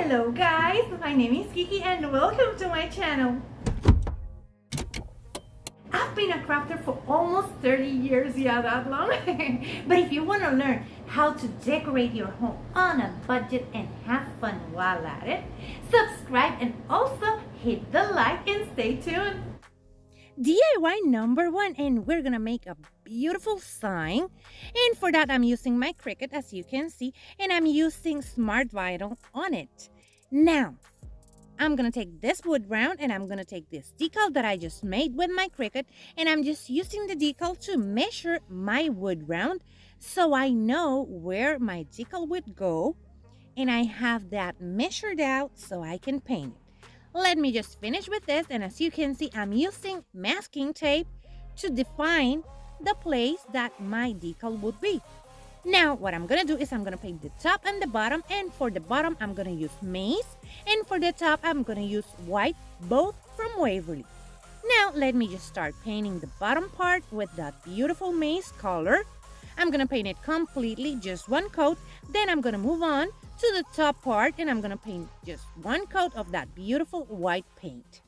Hello guys, my name is Kiki and welcome to my channel. I've been a crafter for almost 30 years, yeah, that long. But if you want to learn how to decorate your home on a budget and have fun while at it, subscribe and also hit the like and stay tuned. DIY number 1, and we're gonna make a beautiful sign. And for that, I'm using my Cricut, as you can see, and I'm using Smart Vinyl on it. Now, I'm gonna take this wood round and I'm gonna take this decal that I just made with my Cricut, and I'm just using the decal to measure my wood round so I know where my decal would go, and I have that measured out so I can paint it. Let me just finish with this, and as you can see, I'm using masking tape to define the place that my decal would be. Now, what I'm gonna do is I'm gonna paint the top and the bottom, and for the bottom, I'm gonna use maize, and for the top, I'm gonna use white, both from Waverly. Now, let me just start painting the bottom part with that beautiful maize color. I'm gonna paint it completely, just one coat, then I'm gonna move on to the top part and I'm gonna paint just one coat of that beautiful white paint.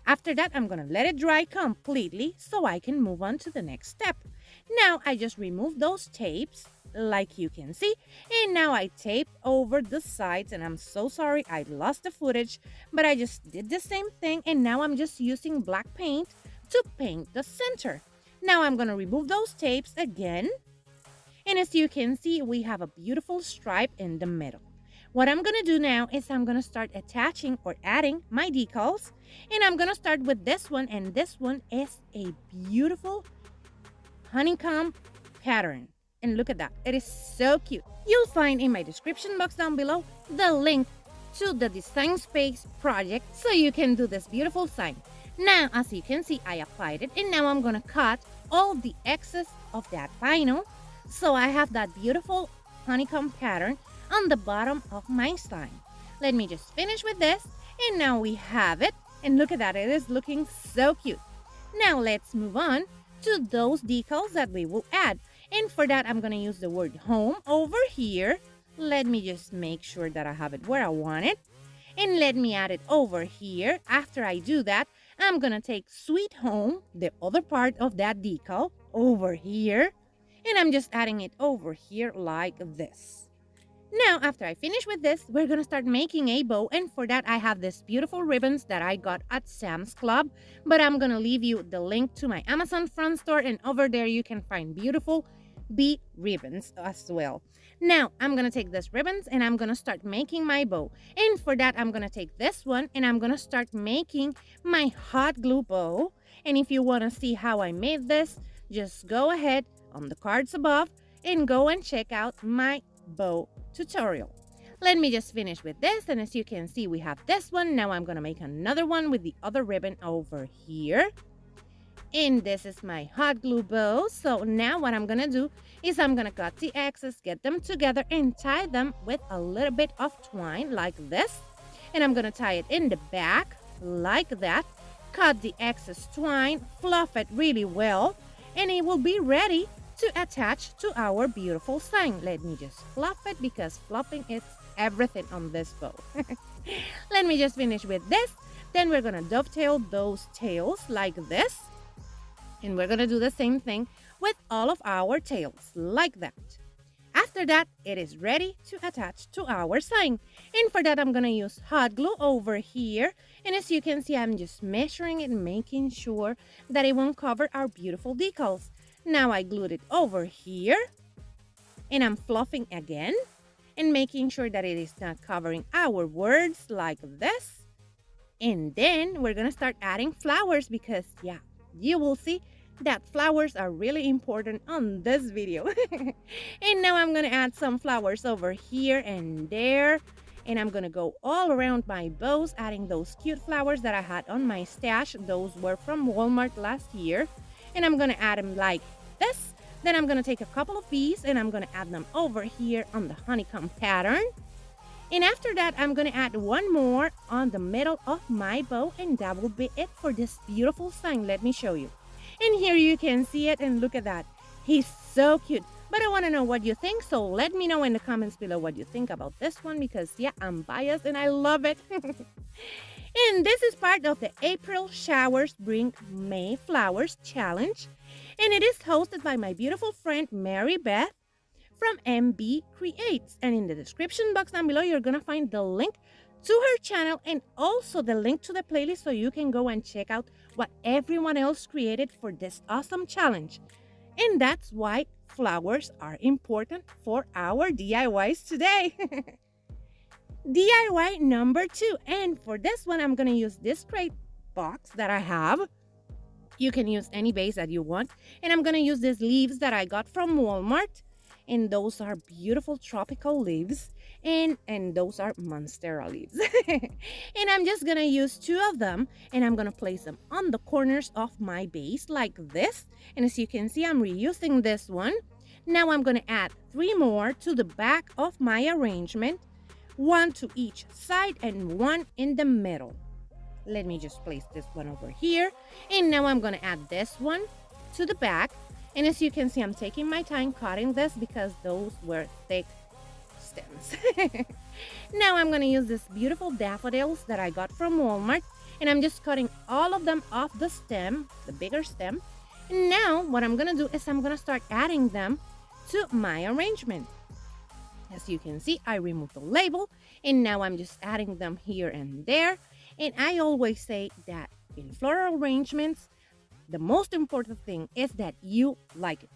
After that, I'm gonna let it dry completely so I can move on to the next step. Now, I just removed those tapes, like you can see, and now I taped over the sides, and I'm so sorry I lost the footage, but I just did the same thing, and now I'm just using black paint to paint the center. Now I'm gonna remove those tapes again, and as you can see, we have a beautiful stripe in the middle. What I'm gonna do now is I'm gonna start attaching or adding my decals, and I'm gonna start with this one, and this one is a beautiful honeycomb pattern. And look at that, it is so cute. You'll find in my description box down below the link to the Design Space project so you can do this beautiful sign. Now, as you can see, I applied it, and now I'm gonna cut all the excess of that vinyl so I have that beautiful honeycomb pattern on the bottom of my sign. Let me just finish with this, and now we have it, and look at that, it is looking so cute. Now let's move on to those decals that we will add, and for that I'm gonna use the word home over here. Let me just make sure that I have it where I want it, and let me add it over here. After I do that, I'm gonna take sweet home, the other part of that decal, over here, and I'm just adding it over here like this. Now, after I finish with this, we're gonna start making a bow, and for that I have these beautiful ribbons that I got at Sam's Club, but I'm gonna leave you the link to my Amazon front store, and over there you can find beautiful bead ribbons as well. Now, I'm gonna take these ribbons and I'm gonna start making my bow, and for that I'm gonna take this one and I'm gonna start making my hot glue bow. And if you want to see how I made this, just go ahead on the cards above and go and check out my bow tutorial. Let me just finish with this, and as you can see, we have this one. Now I'm gonna make another one with the other ribbon over here, and this is my hot glue bow. So now what I'm gonna do is I'm gonna cut the excess, get them together, and tie them with a little bit of twine like this, and I'm gonna tie it in the back like that. Cut the excess twine, fluff it really well, and it will be ready to attach to our beautiful sign. Let me just fluff it because fluffing is everything on this bow. Let me just finish with this. Then we're gonna dovetail those tails like this, and we're gonna do the same thing with all of our tails like that. After that, it is ready to attach to our sign, and for that I'm gonna use hot glue over here, and as you can see, I'm just measuring it, making sure that it won't cover our beautiful decals. Now I glued it over here, and I'm fluffing again and making sure that it is not covering our words like this. And then we're gonna start adding flowers because, yeah, you will see that flowers are really important on this video. And now I'm gonna add some flowers over here and there, and I'm gonna go all around my bows, adding those cute flowers that I had on my stash. Those were from Walmart last year, and I'm gonna add them like this. Then I'm gonna take a couple of bees and I'm gonna add them over here on the honeycomb pattern, and after that I'm gonna add one more on the middle of my bow, and that will be it for this beautiful sign. Let me show you, and here you can see it, and look at that, he's so cute. But I want to know what you think, so let me know in the comments below what you think about this one because, yeah, I'm biased and I love it. And this is part of the April Showers Bring May Flowers Challenge. And it is hosted by my beautiful friend Mary Beth from MB Creates. And in the description box down below, you're going to find the link to her channel and also the link to the playlist so you can go and check out what everyone else created for this awesome challenge. And that's why flowers are important for our DIYs today. DIY number 2. And for this one, I'm going to use this crate box that I have. You can use any vase that you want. And I'm going to use these leaves that I got from Walmart. And those are beautiful tropical leaves. And those are monstera leaves. And I'm just going to use 2 of them. And I'm going to place them on the corners of my base like this. And as you can see, I'm reusing this one. Now I'm going to add 3 more to the back of my arrangement. 1 to each side and 1 in the middle. Let me just place this one over here. And now I'm going to add this one to the back. And as you can see, I'm taking my time cutting this because those were thick stems. Now I'm going to use this beautiful daffodils that I got from Walmart. And I'm just cutting all of them off the stem, the bigger stem. And now what I'm going to do is I'm going to start adding them to my arrangement. As you can see, I removed the label and now I'm just adding them here and there. And I always say that in floral arrangements, the most important thing is that you like it.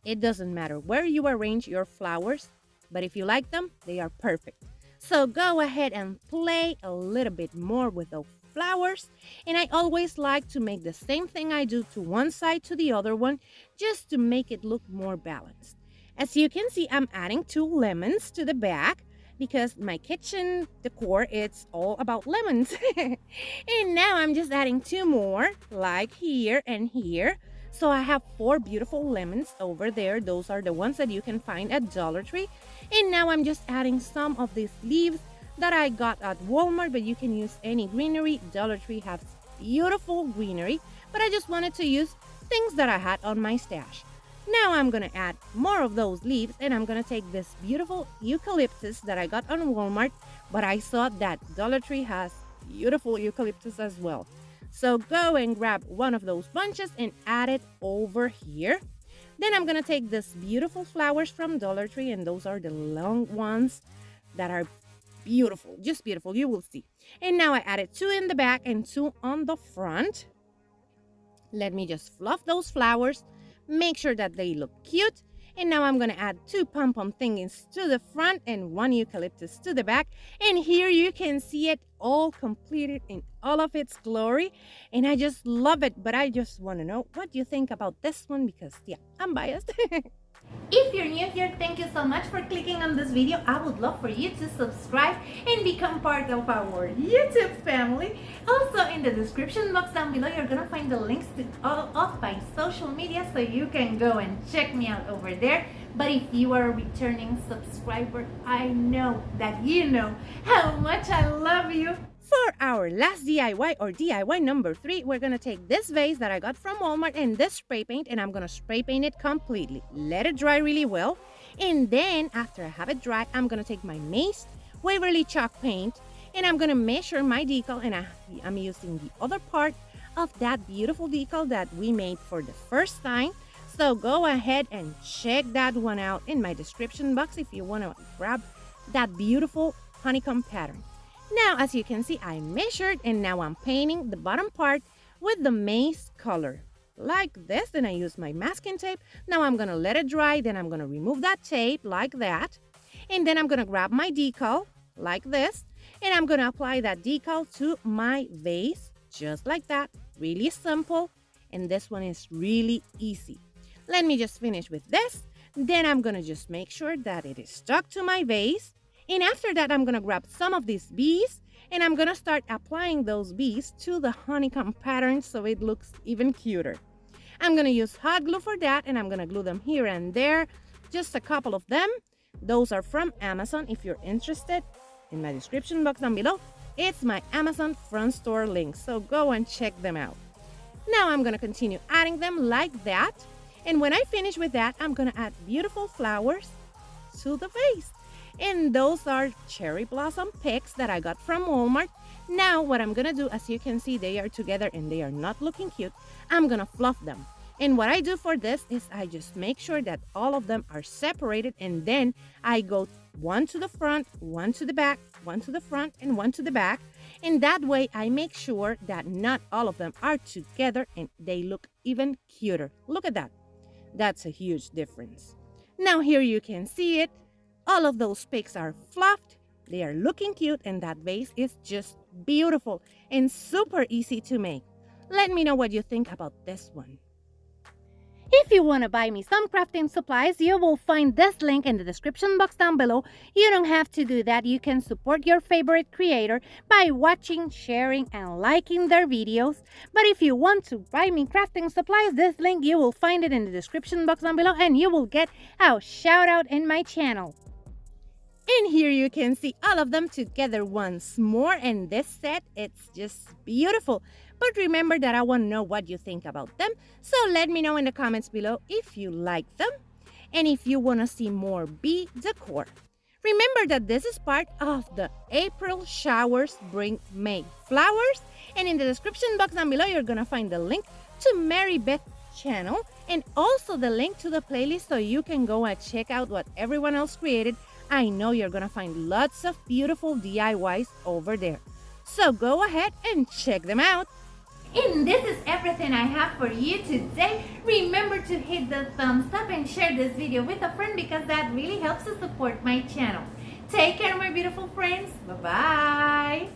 It doesn't matter where you arrange your flowers, but if you like them, they are perfect. So go ahead and play a little bit more with those flowers. And I always like to make the same thing I do to one side to the other one, just to make it look more balanced. As you can see, I'm adding 2 lemons to the back because my kitchen decor, it's all about lemons. And now I'm just adding 2 more, like here and here. So I have 4 beautiful lemons over there. Those are the ones that you can find at Dollar Tree. And now I'm just adding some of these leaves that I got at Walmart, but you can use any greenery. Dollar Tree has beautiful greenery, but I just wanted to use things that I had on my stash. Now I'm going to add more of those leaves and I'm going to take this beautiful eucalyptus that I got on Walmart, but I saw that Dollar Tree has beautiful eucalyptus as well. So go and grab one of those bunches and add it over here. Then I'm going to take this beautiful flowers from Dollar Tree, and those are the long ones that are beautiful, just beautiful, you will see. And now I added 2 in the back and 2 on the front. Let me just fluff those flowers. Make sure that they look cute. And now I'm going to add 2 pom-pom thingies to the front and 1 eucalyptus to the back. And here you can see it all completed in all of its glory. And I just love it. But I just want to know what you think about this one because, yeah, I'm biased. If you're new here, thank you so much for clicking on this video. I would love for you to subscribe and become part of our YouTube family. Also, in the description box down below, you're gonna find the links to all of my social media so you can go and check me out over there. But if you are a returning subscriber, I know that you know how much I love you. For our last DIY, or DIY number 3, we're going to take this vase that I got from Walmart and this spray paint, and I'm going to spray paint it completely. Let it dry really well. And then, after I have it dry, I'm going to take my Mace Waverly chalk paint, and I'm going to measure my decal, and I'm using the other part of that beautiful decal that we made for the first time. So go ahead and check that one out in my description box if you want to grab that beautiful honeycomb pattern. Now, as you can see, I measured and now I'm painting the bottom part with the Mace color like this. Then I use my masking tape. Now I'm going to let it dry. Then I'm going to remove that tape like that. And then I'm going to grab my decal like this. And I'm going to apply that decal to my vase just like that. Really simple. And this one is really easy. Let me just finish with this. Then I'm going to just make sure that it is stuck to my vase. And after that, I'm going to grab some of these bees and I'm going to start applying those bees to the honeycomb pattern so it looks even cuter. I'm going to use hot glue for that and I'm going to glue them here and there, just a couple of them. Those are from Amazon. If you're interested, in my description box down below, it's my Amazon front store link, so go and check them out. Now I'm going to continue adding them like that. And when I finish with that, I'm gonna add beautiful flowers to the vase. And those are cherry blossom picks that I got from Walmart. Now what I'm gonna do, as you can see, they are together and they are not looking cute. I'm gonna fluff them. And what I do for this is I just make sure that all of them are separated, and then I go one to the front, one to the back, one to the front, and one to the back. And that way I make sure that not all of them are together and they look even cuter. Look at that. That's a huge difference. Now here you can see it. All of those picks are fluffed. They are looking cute, and that vase is just beautiful and super easy to make. Let me know what you think about this one. If you want to buy me some crafting supplies, you will find this link in the description box down below. You don't have to do that. You can support your favorite creator by watching, sharing, and liking their videos. But if you want to buy me crafting supplies, this link, you will find it in the description box down below, and you will get a shout out in my channel. And here you can see all of them together once more, and this set, it's just beautiful. But remember that I want to know what you think about them, so let me know in the comments below if you like them and if you want to see more bee decor. Remember that this is part of the April Showers Bring May Flowers, and in the description box down below you're gonna find the link to Mary Beth's channel and also the link to the playlist, so you can go and check out what everyone else created. I know you're gonna find lots of beautiful DIYs over there. So go ahead and check them out. And this is everything I have for you today. Remember to hit the thumbs up and share this video with a friend, because that really helps to support my channel. Take care, my beautiful friends. Bye-bye.